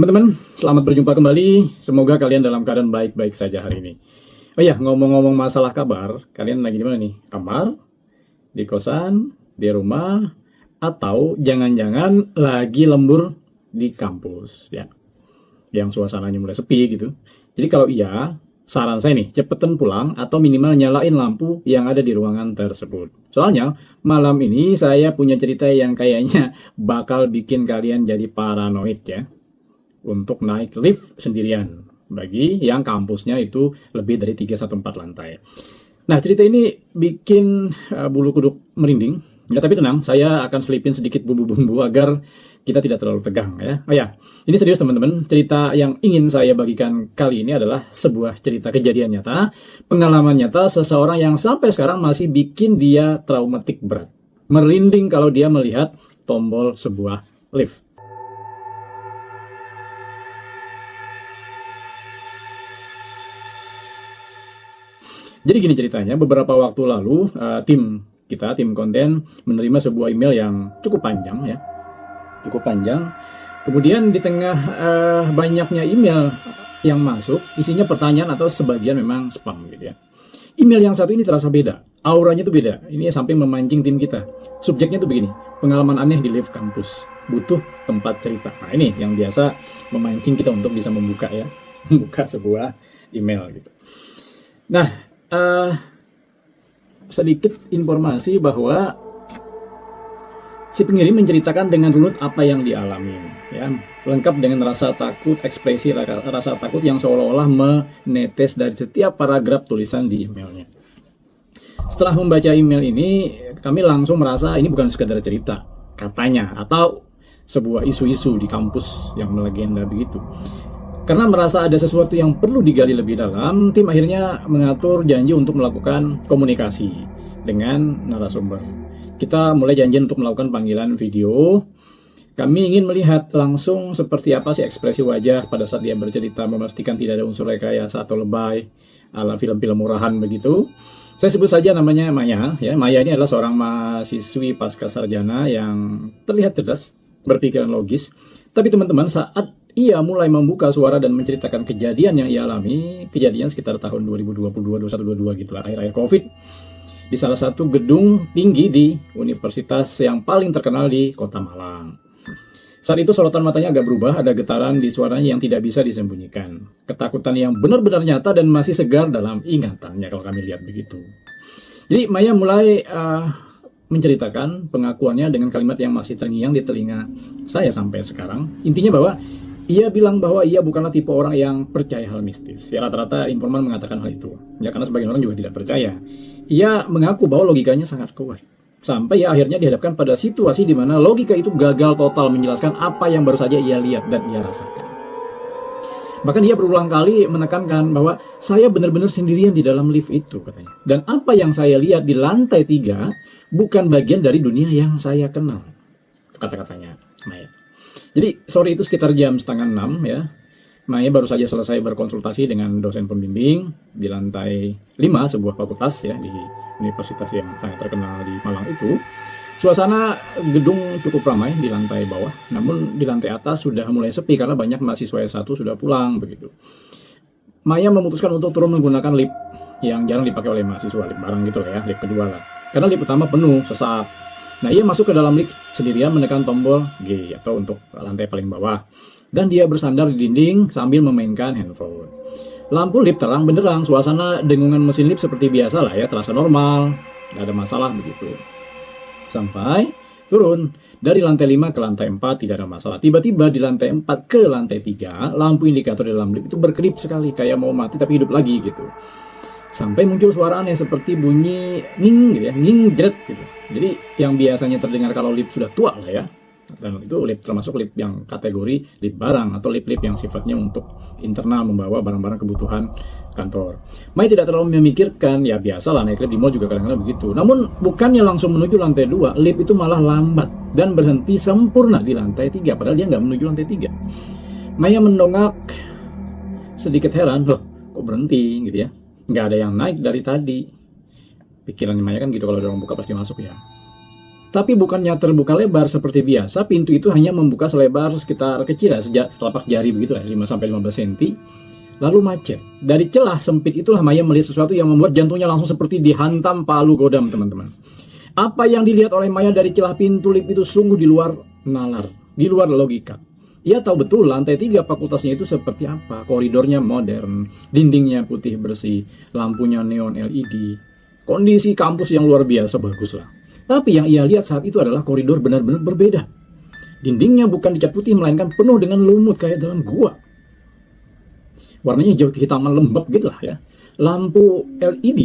Teman-teman, selamat berjumpa kembali. Semoga kalian dalam keadaan baik-baik saja hari ini. Oh ya, ngomong-ngomong masalah kabar, kalian lagi di mana nih? Kamar, di kosan, di rumah, atau jangan-jangan lagi lembur di kampus, ya? Yang suasananya mulai sepi gitu. Jadi kalau iya, saran saya nih, cepetan pulang atau minimal nyalain lampu yang ada di ruangan tersebut. Soalnya, malam ini saya punya cerita yang kayaknya bakal bikin kalian jadi paranoid ya untuk naik lift sendirian bagi yang kampusnya itu lebih dari 3 sampai 4 lantai. Nah, cerita ini bikin bulu kuduk merinding. Ya, tapi tenang, saya akan selipin sedikit bumbu-bumbu agar kita tidak terlalu tegang ya. Oh ya, ini serius teman-teman. Cerita yang ingin saya bagikan kali ini adalah sebuah cerita kejadian nyata, pengalaman nyata seseorang yang sampai sekarang masih bikin dia traumatik berat. Merinding kalau dia melihat tombol sebuah lift. Jadi gini ceritanya, beberapa waktu lalu tim konten menerima sebuah email yang cukup panjang ya, cukup panjang. Kemudian di tengah banyaknya email yang masuk, isinya pertanyaan atau sebagian memang spam gitu ya. Email yang satu ini terasa beda, auranya tuh beda. Ini sampai memancing tim kita. Subjeknya tuh begini, pengalaman aneh di lift kampus, butuh tempat cerita. Nah ini yang biasa memancing kita untuk bisa membuka ya, membuka sebuah email gitu. Nah, sedikit informasi bahwa si pengirim menceritakan dengan runut apa yang dialami, ya, lengkap dengan rasa takut, ekspresi rasa takut yang seolah-olah menetes dari setiap paragraf tulisan di emailnya. Setelah membaca email ini, kami langsung merasa ini bukan sekadar cerita, katanya, atau sebuah isu-isu di kampus yang melegenda begitu. Karena merasa ada sesuatu yang perlu digali lebih dalam, tim akhirnya mengatur janji untuk melakukan komunikasi dengan narasumber. Kita mulai janji untuk melakukan panggilan video. Kami ingin melihat langsung seperti apa sih ekspresi wajah pada saat dia bercerita, memastikan tidak ada unsur rekayasa atau lebay ala film-film murahan begitu. Saya sebut saja namanya Maya. Ya, Maya ini adalah seorang mahasiswi pasca sarjana yang terlihat cerdas, berpikiran logis. Tapi teman-teman, saat ia mulai membuka suara dan menceritakan kejadian yang ia alami, kejadian sekitar tahun 2022, 2021, 2022 gitu lah, akhir-akhir Covid, di salah satu gedung tinggi di universitas yang paling terkenal di Kota Malang. Saat itu sorotan matanya agak berubah, ada getaran di suaranya yang tidak bisa disembunyikan. Ketakutan yang benar-benar nyata dan masih segar dalam ingatannya kalau kami lihat begitu. Jadi Maya mulai menceritakan pengakuannya dengan kalimat yang masih terngiang di telinga saya sampai sekarang. Intinya bahwa ia bilang bahwa ia bukanlah tipe orang yang percaya hal mistis. Ya, rata-rata informan mengatakan hal itu. Ya, karena sebagian orang juga tidak percaya. Ia mengaku bahwa logikanya sangat kuat. Sampai ya akhirnya dihadapkan pada situasi di mana logika itu gagal total menjelaskan apa yang baru saja ia lihat dan ia rasakan. Bahkan ia berulang kali menekankan bahwa saya benar-benar sendirian di dalam lift itu, katanya. Dan apa yang saya lihat di lantai 3 bukan bagian dari dunia yang saya kenal. Kata-katanya Maya. Jadi sore itu sekitar jam 5:30 ya. Maya baru saja selesai berkonsultasi dengan dosen pembimbing di lantai 5 sebuah fakultas ya di universitas yang sangat terkenal di Malang itu. Suasana gedung cukup ramai di lantai bawah, namun di lantai atas sudah mulai sepi karena banyak mahasiswa S1 sudah pulang begitu. Maya memutuskan untuk turun menggunakan lift yang jarang dipakai oleh mahasiswa, lift barang gitu ya, lift kedua lah. Karena lift utama penuh sesaat. Nah, ia masuk ke dalam lift sendirian menekan tombol G atau untuk lantai paling bawah. Dan dia bersandar di dinding sambil memainkan handphone. Lampu lift terang benderang, suasana dengungan mesin lift seperti biasa lah ya, terasa normal, tidak ada masalah begitu. Sampai turun dari lantai 5 ke lantai 4 tidak ada masalah. Tiba-tiba di lantai 4 ke lantai 3, lampu indikator di dalam lift itu berkedip sekali, kayak mau mati tapi hidup lagi gitu. Sampai muncul suara aneh seperti bunyi nging gitu ya, nging jret gitu. Jadi yang biasanya terdengar kalau lift sudah tua lah ya. Dan itu lift termasuk lift yang kategori lift barang atau lift-lift yang sifatnya untuk internal membawa barang-barang kebutuhan kantor. Mai tidak terlalu memikirkan, ya biasalah naik lift di mall juga kadang-kadang begitu. Namun bukannya langsung menuju lantai 2, lift itu malah lambat dan berhenti sempurna di lantai 3 padahal dia nggak menuju lantai 3. Maya mendongak sedikit heran, loh kok berhenti gitu ya. Nggak ada yang naik dari tadi. Pikirannya Maya kan gitu, kalau ada orang buka pasti masuk ya. Tapi bukannya terbuka lebar seperti biasa, pintu itu hanya membuka selebar sekitar kecil ya, sejak telapak jari begitu lah, 5-15 cm. Lalu macet. Dari celah sempit itulah Maya melihat sesuatu yang membuat jantungnya langsung seperti dihantam palu godam, teman-teman. Apa yang dilihat oleh Maya dari celah pintu lift itu sungguh di luar nalar, di luar logika. Ia tahu betul lantai 3 fakultasnya itu seperti apa. Koridornya modern, dindingnya putih bersih, lampunya neon LED. Kondisi kampus yang luar biasa bagus lah. Tapi yang ia lihat saat itu adalah koridor benar-benar berbeda. Dindingnya bukan dicat putih, melainkan penuh dengan lumut kayak dalam gua. Warnanya hijau kehitaman lembab gitu lah ya. Lampu LED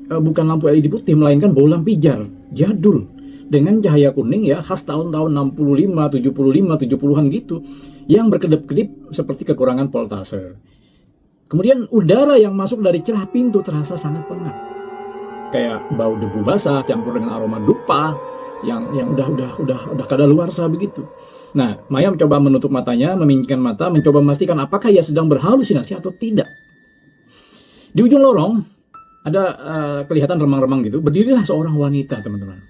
bukan lampu LED putih, melainkan bohlam pijar, jadul. Dengan cahaya kuning ya, khas tahun-tahun 65, 75, 70-an gitu. Yang berkedip-kedip seperti kekurangan voltase. Kemudian udara yang masuk dari celah pintu terasa sangat pengap. Kayak bau debu basah campur dengan aroma dupa yang udah kadaluarsa begitu. Nah, Maya mencoba menutup matanya, memingkirkan mata, mencoba memastikan apakah ia sedang berhalusinasi atau tidak. Di ujung lorong ada kelihatan remang-remang gitu, berdirilah seorang wanita, teman-teman.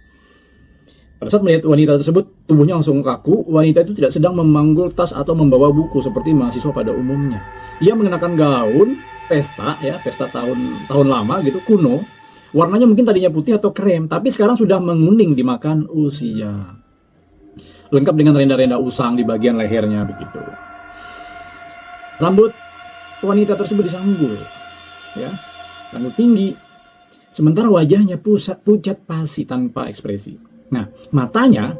Pada saat melihat wanita tersebut, tubuhnya langsung kaku. Wanita itu tidak sedang memanggul tas atau membawa buku seperti mahasiswa pada umumnya. Ia mengenakan gaun pesta ya, pesta tahun lama gitu, kuno. Warnanya mungkin tadinya putih atau krem, tapi sekarang sudah menguning dimakan usia. Lengkap dengan renda-renda usang di bagian lehernya begitu. Rambut wanita tersebut disanggul, ya, rambut tinggi. Sementara wajahnya pucat pasi tanpa ekspresi. Nah, matanya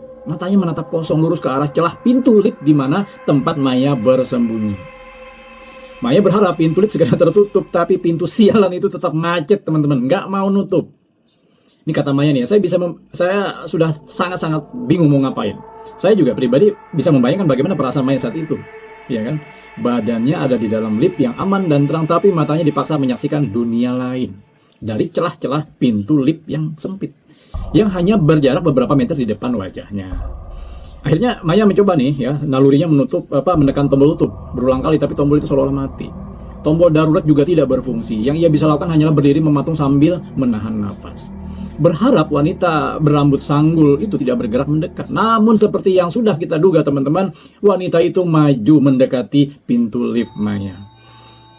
menatap kosong lurus ke arah celah pintu lift di mana tempat Maya bersembunyi. Maya berharap pintu lift segera tertutup, tapi pintu sialan itu tetap macet, teman-teman, nggak mau nutup. Ini kata Maya nih, saya sudah sangat-sangat bingung mau ngapain. Saya juga pribadi bisa membayangkan bagaimana perasaan Maya saat itu, ya kan? Badannya ada di dalam lift yang aman dan terang, tapi matanya dipaksa menyaksikan dunia lain dari celah-celah pintu lift yang sempit, yang hanya berjarak beberapa meter di depan wajahnya. Akhirnya Maya mencoba nih ya, nalurinya menekan tombol tutup berulang kali, tapi tombol itu seolah-olah mati. Tombol darurat juga tidak berfungsi. Yang ia bisa lakukan hanyalah berdiri mematung sambil menahan nafas. Berharap wanita berambut sanggul itu tidak bergerak mendekat. Namun seperti yang sudah kita duga, teman-teman, wanita itu maju mendekati pintu lift Maya.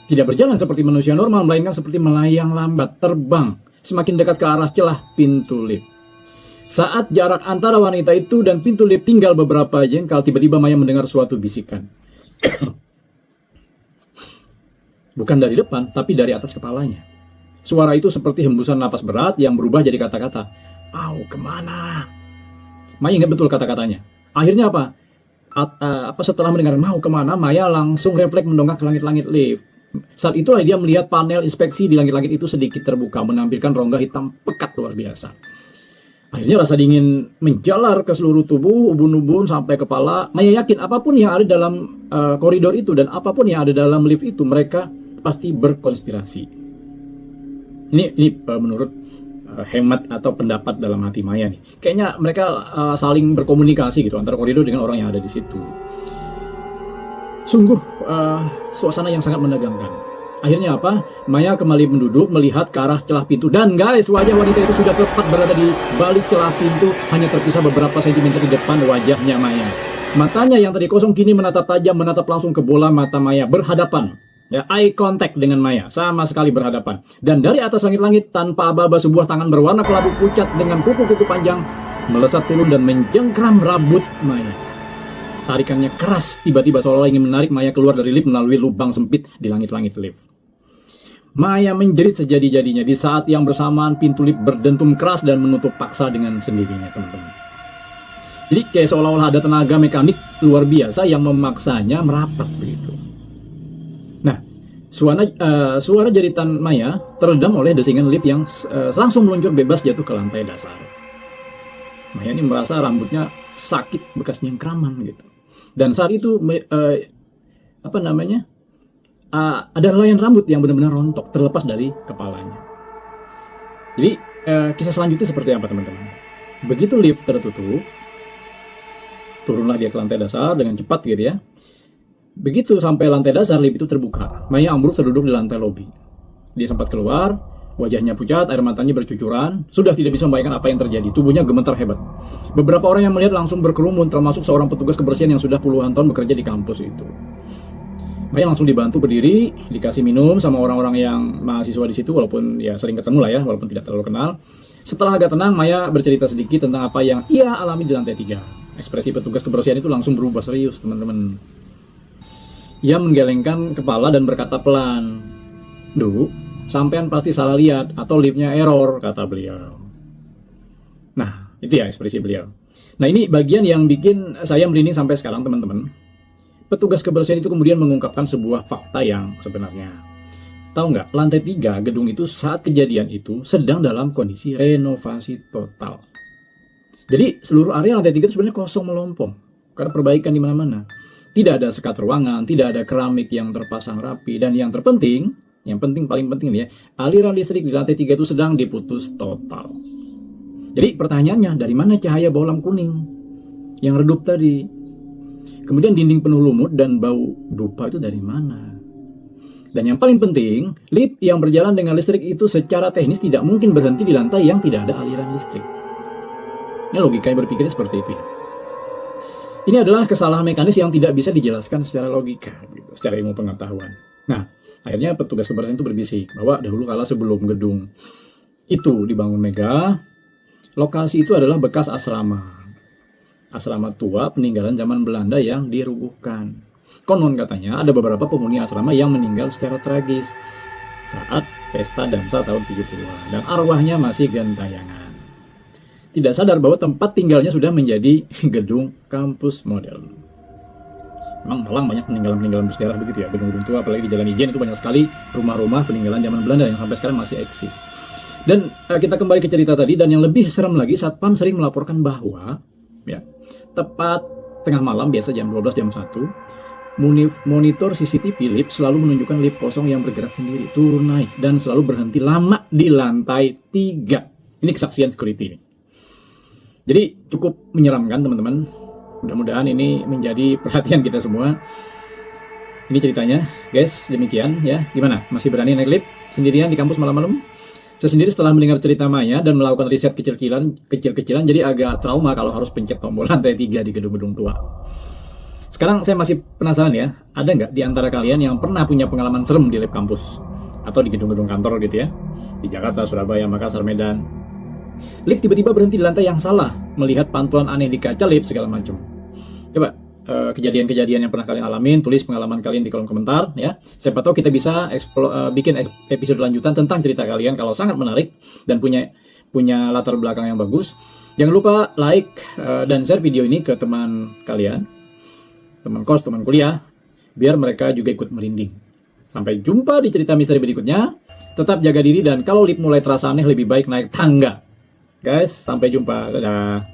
Tidak berjalan seperti manusia normal, melainkan seperti melayang lambat, terbang semakin dekat ke arah celah pintu lift. Saat jarak antara wanita itu dan pintu lift tinggal beberapa jengkal, tiba-tiba Maya mendengar suatu bisikan. Bukan dari depan, tapi dari atas kepalanya. Suara itu seperti hembusan nafas berat yang berubah jadi kata-kata. Mau kemana? Maya ingat betul kata-katanya. Akhirnya apa? Setelah mendengar mau kemana, Maya langsung refleks mendongak ke langit-langit lift. Saat itulah dia melihat panel inspeksi di langit-langit itu sedikit terbuka, menampilkan rongga hitam pekat luar biasa. Akhirnya rasa dingin menjalar ke seluruh tubuh, ubun-ubun sampai kepala. Maya yakin apapun yang ada dalam koridor itu dan apapun yang ada dalam lift itu, mereka pasti berkonspirasi. Ini menurut hemat atau pendapat dalam hati Maya nih. Kayaknya mereka saling berkomunikasi gitu antara koridor dengan orang yang ada di situ. Sungguh suasana yang sangat menegangkan. Akhirnya apa? Maya kembali menduduk melihat ke arah celah pintu. Dan guys, wajah wanita itu sudah tepat berada di balik celah pintu, hanya terpisah beberapa sentimeter di depan wajahnya Maya. Matanya yang tadi kosong kini menatap tajam, menatap langsung ke bola mata Maya, berhadapan. Ya, eye contact dengan Maya, sama sekali berhadapan. Dan dari atas langit-langit tanpa aba-aba, sebuah tangan berwarna kelabu pucat dengan kuku-kuku panjang melesat turun dan menjengkram rambut Maya. Tarikannya keras, tiba-tiba seolah ingin menarik Maya keluar dari lift melalui lubang sempit di langit-langit lift. Maya menjerit sejadi-jadinya di saat yang bersamaan pintu lift berdentum keras dan menutup paksa dengan sendirinya, teman-teman. Jadi kayak seolah-olah ada tenaga mekanik luar biasa yang memaksanya merapat begitu. Nah, suara jeritan Maya teredam oleh desingan lift yang langsung meluncur bebas jatuh ke lantai dasar. Maya ini merasa rambutnya sakit bekas nyengkraman gitu. Dan saat itu ada helaian rambut yang benar-benar rontok terlepas dari kepalanya. Jadi kisah selanjutnya seperti apa, teman-teman? Begitu lift tertutup, turunlah dia ke lantai dasar dengan cepat gitu ya. Begitu sampai lantai dasar, lift itu terbuka. Maya ambruk terduduk di lantai lobi. Dia sempat keluar, Wajahnya pucat, air matanya bercucuran, sudah tidak bisa membayangkan apa yang terjadi. Tubuhnya gemetar hebat. Beberapa orang yang melihat langsung berkerumun, termasuk seorang petugas kebersihan yang sudah puluhan tahun bekerja di kampus itu. Maya langsung dibantu berdiri, dikasih minum sama orang-orang yang mahasiswa di situ, walaupun ya sering ketemu lah ya, walaupun tidak terlalu kenal. Setelah agak tenang, Maya bercerita sedikit tentang apa yang ia alami di lantai 3. Ekspresi petugas kebersihan itu langsung berubah serius, teman-teman. Ia menggelengkan kepala dan berkata pelan, "Duh, sampean pasti salah lihat atau liftnya error," kata beliau. Nah, itu ya ekspresi beliau. Nah, ini bagian yang bikin saya merinding sampai sekarang, teman-teman. Petugas kebersihan itu kemudian mengungkapkan sebuah fakta yang sebenarnya. Tahu nggak, lantai 3 gedung itu saat kejadian itu sedang dalam kondisi renovasi total. Jadi seluruh area lantai 3 itu sebenarnya kosong melompong karena perbaikan di mana-mana. Tidak ada sekat ruangan, tidak ada keramik yang terpasang rapi, dan yang terpenting, paling penting nih ya, aliran listrik di lantai 3 itu sedang diputus total. Jadi pertanyaannya, dari mana cahaya bohlam kuning yang redup tadi? Kemudian dinding penuh lumut dan bau dupa itu dari mana? Dan yang paling penting, lift yang berjalan dengan listrik itu secara teknis tidak mungkin berhenti di lantai yang tidak ada aliran listrik. Ini logika yang berpikirnya seperti itu. Ini adalah kesalahan mekanis yang tidak bisa dijelaskan secara logika, secara ilmu pengetahuan. Nah, akhirnya petugas kebersihan itu berbisik bahwa dahulu kala sebelum gedung itu dibangun megah, lokasi itu adalah bekas asrama tua peninggalan zaman Belanda yang dirubuhkan. Konon katanya ada beberapa penghuni asrama yang meninggal secara tragis saat pesta dansa tahun 70-an dan arwahnya masih gentayangan. Tidak sadar bahwa tempat tinggalnya sudah menjadi gedung kampus modern. Memang Malang banyak peninggalan-peninggalan bersejarah begitu ya, gedung-gedung tua, apalagi di Jalan Ijen itu banyak sekali rumah-rumah peninggalan zaman Belanda yang sampai sekarang masih eksis. Dan kita kembali ke cerita tadi, dan yang lebih serem lagi, Satpam sering melaporkan bahwa ya, tepat tengah malam, biasa jam 12, jam 1, monitor CCTV lift selalu menunjukkan lift kosong yang bergerak sendiri, turun naik, dan selalu berhenti lama di lantai 3. Ini kesaksian security ini. Jadi cukup menyeramkan, teman-teman. Mudah-mudahan ini menjadi perhatian kita semua. Ini ceritanya, guys. Demikian ya. Gimana? Masih berani naik lift sendirian di kampus malam-malam? Saya sendiri setelah mendengar cerita Maya dan melakukan riset kecil-kecilan, jadi agak trauma kalau harus pencet tombol lantai 3 di gedung-gedung tua. Sekarang saya masih penasaran ya, ada nggak di antara kalian yang pernah punya pengalaman serem di lift kampus? Atau di gedung-gedung kantor gitu ya? Di Jakarta, Surabaya, Makassar, Medan. Lift tiba-tiba berhenti di lantai yang salah, melihat pantulan aneh di kaca lift segala macam. Coba kejadian-kejadian yang pernah kalian alamin, tulis pengalaman kalian di kolom komentar ya. Siapa tahu kita bisa bikin episode lanjutan tentang cerita kalian kalau sangat menarik dan punya latar belakang yang bagus. Jangan lupa like dan share video ini ke teman kalian, teman kos, teman kuliah, biar mereka juga ikut merinding. Sampai jumpa di cerita misteri berikutnya. Tetap jaga diri, dan kalau lift mulai terasa aneh lebih baik naik tangga. Guys, sampai jumpa. Dadah.